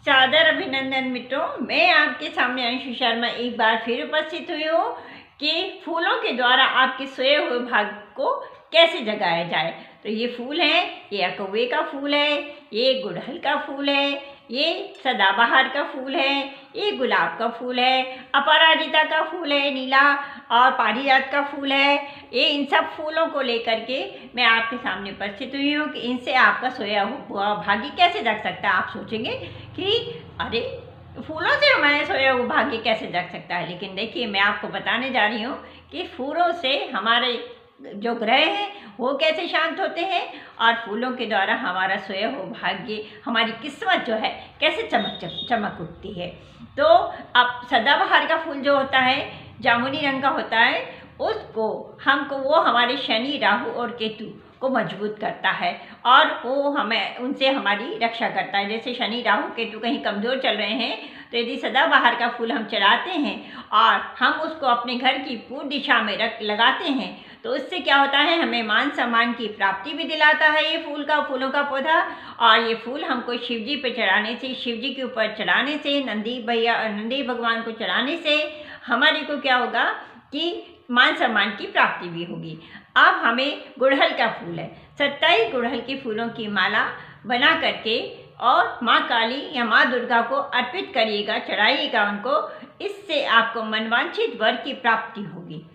सादर अभिनंदन मित्रों, मैं आपके सामने अंशु शर्मा एक बार फिर उपस्थित हुई हूँ कि फूलों के द्वारा आपके सोए हुए भाग्य को कैसे जगाया जाए। तो ये फूल है, ये अकवे का फूल है, ये गुड़हल का फूल है, ये सदाबहार का फूल है, ये गुलाब का फूल है, अपराजिता का फूल है नीला, और पारिजात का फूल है। ये इन सब फूलों को लेकर के मैं आपके सामने उपस्थित हुई हूँ कि इनसे आपका सोया हुआ भाग्य कैसे जग सकता है। आप सोचेंगे कि अरे फूलों से हमारे सोया हुआ भाग्य कैसे जग सकता है, लेकिन देखिए मैं आपको बताने जा रही हूँ कि फूलों से हमारे जो ग्रह हैं वो कैसे शांत होते हैं और फूलों के द्वारा हमारा सोया हुआ भाग्य, हमारी किस्मत जो है कैसे चमक उठती है। तो अब सदाबहार का फूल जो होता है जामुनी रंग का होता है, उसको वो हमारे शनि राहु और केतु को मजबूत करता है और वो हमें उनसे हमारी रक्षा करता है। जैसे शनि राहु केतु कहीं कमज़ोर चल रहे हैं तो यदि सदाबहार का फूल हम चढ़ाते हैं और हम उसको अपने घर की पूर्व दिशा में लगाते हैं तो उससे क्या होता है, हमें मान सम्मान की प्राप्ति भी दिलाता है ये फूलों का पौधा। और ये फूल हमको शिव जी पे चढ़ाने से, शिव जी के ऊपर चढ़ाने से, नंदी भगवान को चढ़ाने से हमारे को क्या होगा कि मान सम्मान की प्राप्ति भी होगी। अब हमें गुड़हल का फूल है, 27 गुड़हल के फूलों की माला बना करके और माँ काली या माँ दुर्गा को अर्पित करिएगा, चढ़ाइएगा उनको। इससे आपको मनवांछित वर की प्राप्ति होगी।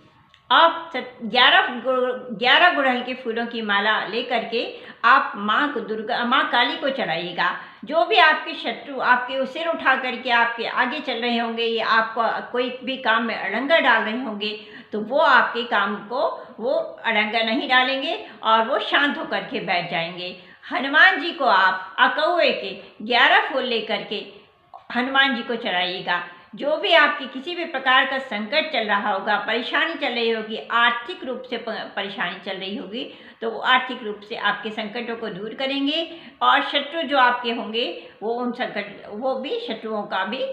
आप 11 गुड़हल के फूलों की माला लेकर के आप माँ काली को चढ़ाइएगा। जो भी आपके शत्रु आपके सिर उठा करके आपके आगे चल रहे होंगे या आपको कोई भी काम में अड़ंगा डाल रहे होंगे तो वो आपके काम को वो अड़ंगा नहीं डालेंगे और वो शांत होकर के बैठ जाएंगे। हनुमान जी को आप अकौवे के 11 फूल लेकर के हनुमान जी को चढ़ाइएगा। जो भी आपकी किसी भी प्रकार का संकट चल रहा होगा, परेशानी चल रही होगी, आर्थिक रूप से परेशानी चल रही होगी, तो वो आर्थिक रूप से आपके संकटों को दूर करेंगे और शत्रु जो आपके होंगे वो भी शत्रुओं का भी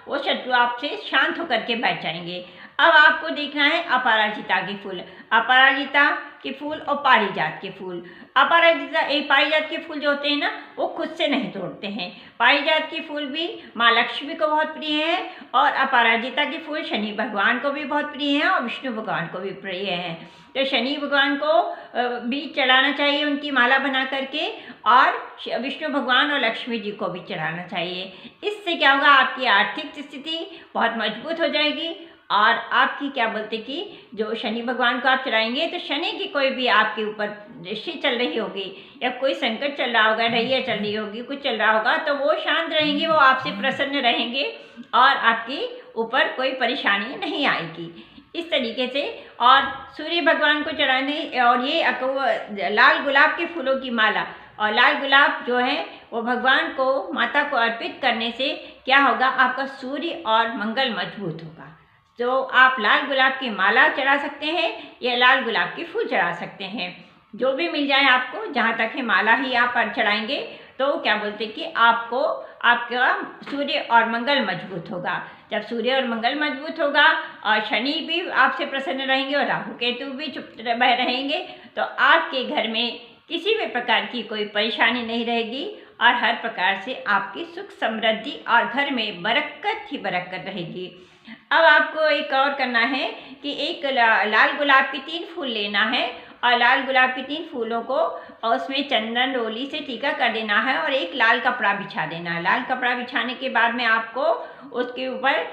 वो शत्रु आपसे शांत होकर के बैठ जाएंगे। अब आपको देखना है अपराजिता के फूल, अपराजिता के फूल और पारिजात के फूल। पारिजात के फूल जो होते हैं ना वो खुद से नहीं तोड़ते हैं। पारिजात के फूल भी माँ लक्ष्मी को बहुत प्रिय है और अपराजिता के फूल शनि भगवान को भी बहुत प्रिय हैं और विष्णु भगवान को भी प्रिय हैं। तो शनि भगवान को भी चढ़ाना चाहिए उनकी माला बना करके और विष्णु भगवान और लक्ष्मी जी को भी चढ़ाना चाहिए। इससे क्या होगा, आपकी आर्थिक स्थिति बहुत मजबूत हो जाएगी और आपकी क्या बोलते कि जो शनि भगवान को आप चढ़ाएंगे तो शनि की कोई भी आपके ऊपर दृष्टि चल रही होगी या कोई संकट चल रहा होगा, ढैया चल रही होगी, कुछ चल रहा होगा, तो वो शांत रहेंगे, वो आपसे प्रसन्न रहेंगे और आपके ऊपर कोई परेशानी नहीं आएगी। इस तरीके से और सूर्य भगवान को चढ़ाने और ये लाल गुलाब के फूलों की माला और लाल गुलाब जो है वो भगवान को माता को अर्पित करने से क्या होगा, आपका सूर्य और मंगल मजबूत होगा। तो आप लाल गुलाब की माला चढ़ा सकते हैं या लाल गुलाब के फूल चढ़ा सकते हैं, जो भी मिल जाए आपको। जहाँ तक है माला ही आप चढ़ाएंगे तो क्या बोलते कि आपका सूर्य और मंगल मजबूत होगा। जब सूर्य और मंगल मजबूत होगा और शनि भी आपसे प्रसन्न रहेंगे और राहु केतु भी चुप रहेंगे तो आपके घर में किसी भी प्रकार की कोई परेशानी नहीं रहेगी और हर प्रकार से आपकी सुख समृद्धि और घर में बरकत ही बरकत रहेगी। अब आपको एक और करना है कि एक लाल गुलाब के 3 फूल लेना है और लाल गुलाब के 3 फूलों को और उसमें चंदन रोली से टीका कर देना है और एक लाल कपड़ा बिछा देना है। लाल कपड़ा बिछाने के बाद में आपको उसके ऊपर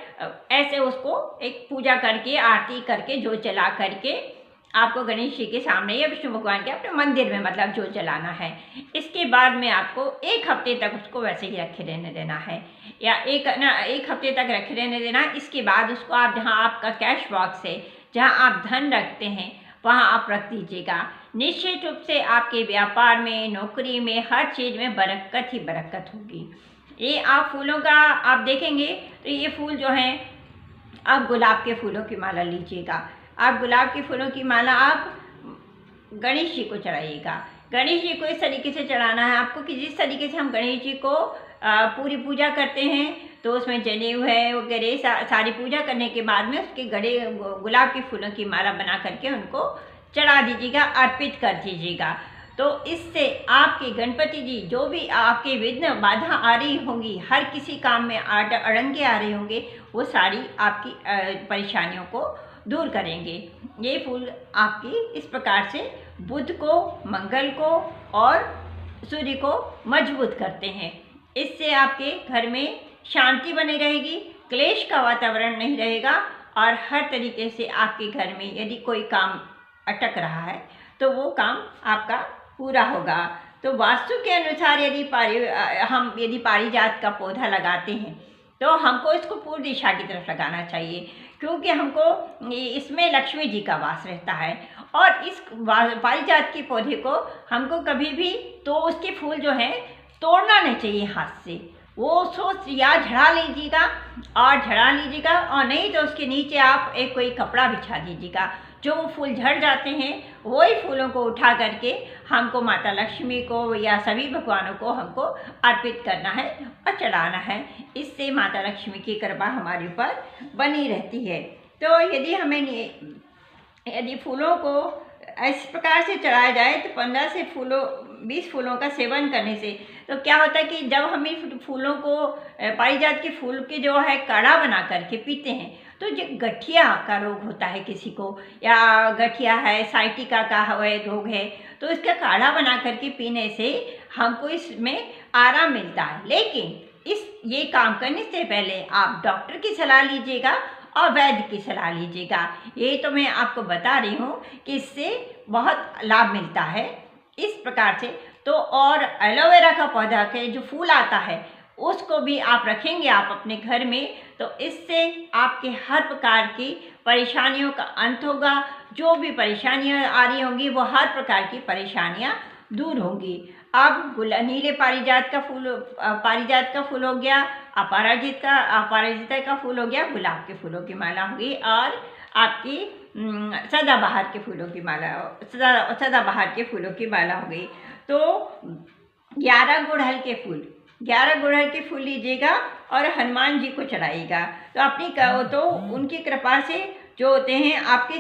ऐसे उसको एक पूजा करके आरती करके जो चला करके आपको गणेश जी के सामने या विष्णु भगवान के अपने मंदिर में मतलब जो जलाना है। इसके बाद में आपको 1 हफ्ते तक उसको वैसे ही रखे रहने देना है या एक हफ्ते तक रखे रहने देना। इसके बाद उसको आप जहाँ आपका कैश बॉक्स है, जहाँ आप धन रखते हैं वहाँ आप रख दीजिएगा। निश्चित रूप से आपके व्यापार में, नौकरी में, हर चीज़ में बरकत ही बरकत होगी। ये आप फूलों का आप देखेंगे तो ये फूल जो हैं, आप गुलाब के फूलों की माला लीजिएगा। आप गुलाब के फूलों की माला आप गणेश जी को चढ़ाइएगा। गणेश जी को इस तरीके से चढ़ाना है आपको कि जिस तरीके से हम गणेश जी को पूरी पूजा करते हैं तो उसमें जनेऊ है वगैरह सारी पूजा करने के बाद में उसके गले गुलाब के फूलों की माला बना करके उनको चढ़ा दीजिएगा, अर्पित कर दीजिएगा। तो इससे आपके गणपति जी जो भी आपके विघ्न बाधा आ रही होंगी, हर किसी काम में अड़ंगे आ रहे होंगे, वो सारी आपकी परेशानियों को दूर करेंगे। ये फूल आपकी इस प्रकार से बुध को, मंगल को और सूर्य को मजबूत करते हैं। इससे आपके घर में शांति बनी रहेगी, क्लेश का वातावरण नहीं रहेगा और हर तरीके से आपके घर में यदि कोई काम अटक रहा है तो वो काम आपका पूरा होगा। तो वास्तु के अनुसार यदि पारिजात का पौधा लगाते हैं तो हमको इसको पूर्व दिशा की तरफ लगाना चाहिए, क्योंकि हमको इसमें लक्ष्मी जी का वास रहता है। और इस पारिजात के पौधे को हमको कभी भी तो उसके फूल जो हैं तोड़ना नहीं चाहिए हाथ से, वो सोच या झड़ा लीजिएगा और नहीं तो उसके नीचे आप एक कोई कपड़ा बिछा दीजिएगा। जो फूल झड़ जाते हैं वही फूलों को उठा करके हमको माता लक्ष्मी को या सभी भगवानों को हमको अर्पित करना है और चढ़ाना है। इससे माता लक्ष्मी की कृपा हमारे ऊपर बनी रहती है। तो यदि फूलों को इस प्रकार से चढ़ाया जाए तो 15 से 20 फूलों का सेवन करने से तो क्या होता है कि जब हम इन फूलों को पारिजात के फूल के जो है काढ़ा बना करके पीते हैं तो जो गठिया का रोग होता है किसी को, या गठिया है, साइटिका का रोग है, तो इसका काढ़ा बना करके पीने से हमको इसमें आराम मिलता है। लेकिन ये काम करने से पहले आप डॉक्टर की सलाह लीजिएगा और वैद्य की सलाह लीजिएगा। ये तो मैं आपको बता रही हूँ कि इससे बहुत लाभ मिलता है इस प्रकार से। तो और एलोवेरा का पौधा के जो फूल आता है उसको भी आप रखेंगे आप अपने घर में, तो इससे आपके हर प्रकार की परेशानियों का अंत होगा। जो भी परेशानियाँ आ रही होंगी वो हर प्रकार की परेशानियाँ दूर होंगी। अब नीले पारिजात का फूल हो गया, अपराजिता का फूल हो गया, गुलाब के फूलों की माला होगी और आपकी सदाबहार के फूलों की माला, सदाबहार के फूलों की माला हो गई। तो 11 गुड़हल के फूल लीजिएगा और हनुमान जी को चढ़ाइएगा। तो उनकी कृपा से जो होते हैं आपके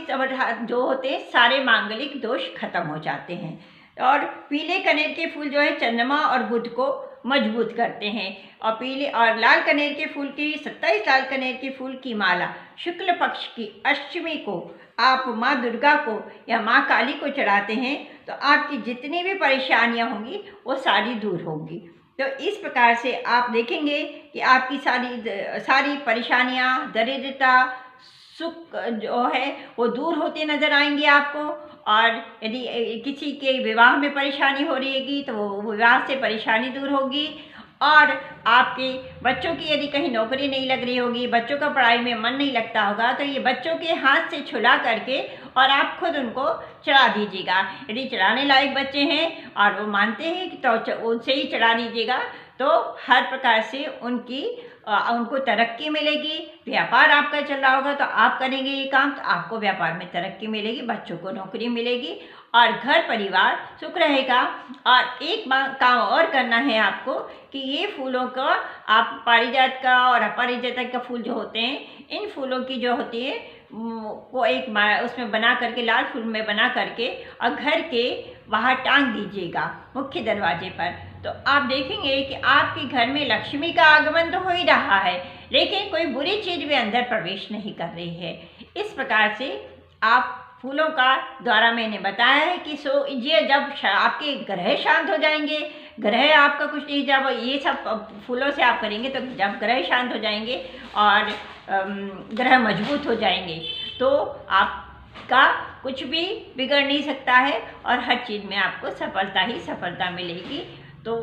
जो होते हैं सारे मांगलिक दोष खत्म हो जाते हैं। और पीले कनेर के फूल जो है चंद्रमा और बुध को मजबूत करते हैं। और लाल कनेर के फूल की 27 लाल कनेर के फूल की माला शुक्ल पक्ष की अष्टमी को आप माँ दुर्गा को या माँ काली को चढ़ाते हैं तो आपकी जितनी भी परेशानियां होंगी वो सारी दूर होंगी। तो इस प्रकार से आप देखेंगे कि आपकी सारी परेशानियां, दरिद्रता, सुख जो है वो दूर होते नजर आएंगे आपको। और यदि किसी के विवाह में परेशानी हो रही होगी तो वो विवाह से परेशानी दूर होगी। और आपके बच्चों की यदि कहीं नौकरी नहीं लग रही होगी, बच्चों का पढ़ाई में मन नहीं लगता होगा, तो ये बच्चों के हाथ से छुला करके और आप खुद उनको चढ़ा दीजिएगा। यदि चढ़ाने लायक बच्चे हैं और वो मानते हैं कि तो उनसे ही चढ़ा दीजिएगा, तो हर प्रकार से उनको तरक्की मिलेगी। व्यापार आपका चल रहा होगा तो आप करेंगे ये काम तो आपको व्यापार में तरक्की मिलेगी, बच्चों को नौकरी मिलेगी और घर परिवार सुख रहेगा। और एक काम और करना है आपको कि ये फूलों का आप पारिजात का और अपराजिता का फूल जो होते हैं, इन फूलों की जो होती है वो उसमें बना करके, लाल फूल में बना करके और घर के बाहर टांग दीजिएगा मुख्य दरवाजे पर। तो आप देखेंगे कि आपके घर में लक्ष्मी का आगमन तो हो ही रहा है, लेकिन कोई बुरी चीज़ भी अंदर प्रवेश नहीं कर रही है। इस प्रकार से आप फूलों का द्वारा मैंने बताया है कि ये जब आपके ग्रह शांत हो जाएंगे, ग्रह आपका कुछ नहीं, जब ये सब फूलों से आप करेंगे तो जब ग्रह शांत हो जाएंगे और ग्रह मजबूत हो जाएंगे तो आपका कुछ भी बिगड़ नहीं सकता है और हर चीज़ में आपको सफलता ही सफलता मिलेगी। तो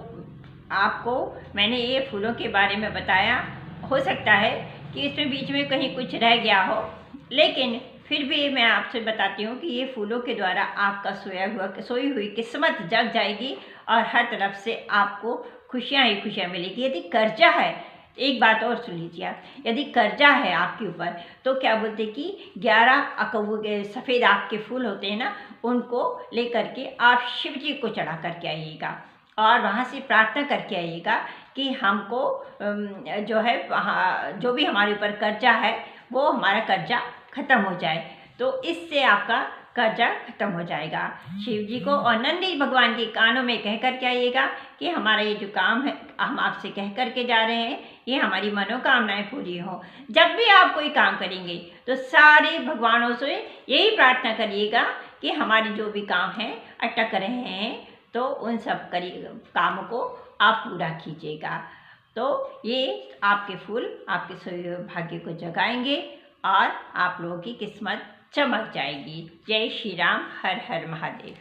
आपको मैंने ये फूलों के बारे में बताया, हो सकता है कि इसमें बीच में कहीं कुछ रह गया हो, लेकिन फिर भी मैं आपसे बताती हूँ कि ये फूलों के द्वारा आपका सोई हुई किस्मत जग जाएगी और हर तरफ से आपको खुशियाँ ही खुशियाँ मिलेगी। यदि कर्जा है, एक बात और सुन लीजिए आप, यदि कर्जा है आपके ऊपर तो क्या बोलते कि 11 सफ़ेद आग के फूल होते हैं ना, उनको लेकर के आप शिव जी को चढ़ा करके आइएगा और वहाँ से प्रार्थना करके आइएगा कि हमको जो है जो भी हमारे ऊपर कर्जा है वो हमारा कर्जा ख़त्म हो जाए। तो इससे आपका कर्जा खत्म हो जाएगा। शिव जी को और नंदी भगवान के कानों में कह कर के आइएगा कि हमारा ये जो काम है हम आपसे कह कर के जा रहे हैं, ये हमारी मनोकामनाएं पूरी हो। जब भी आप कोई काम करेंगे तो सारे भगवानों से यही प्रार्थना करिएगा कि हमारे जो भी काम हैं अटक रहे हैं तो उन सब कामों को आप पूरा कीजिएगा। तो ये आपके फूल आपके सौभाग्य को जगाएंगे और आप लोगों की किस्मत चमक जाएगी। जय श्री राम, हर हर महादेव।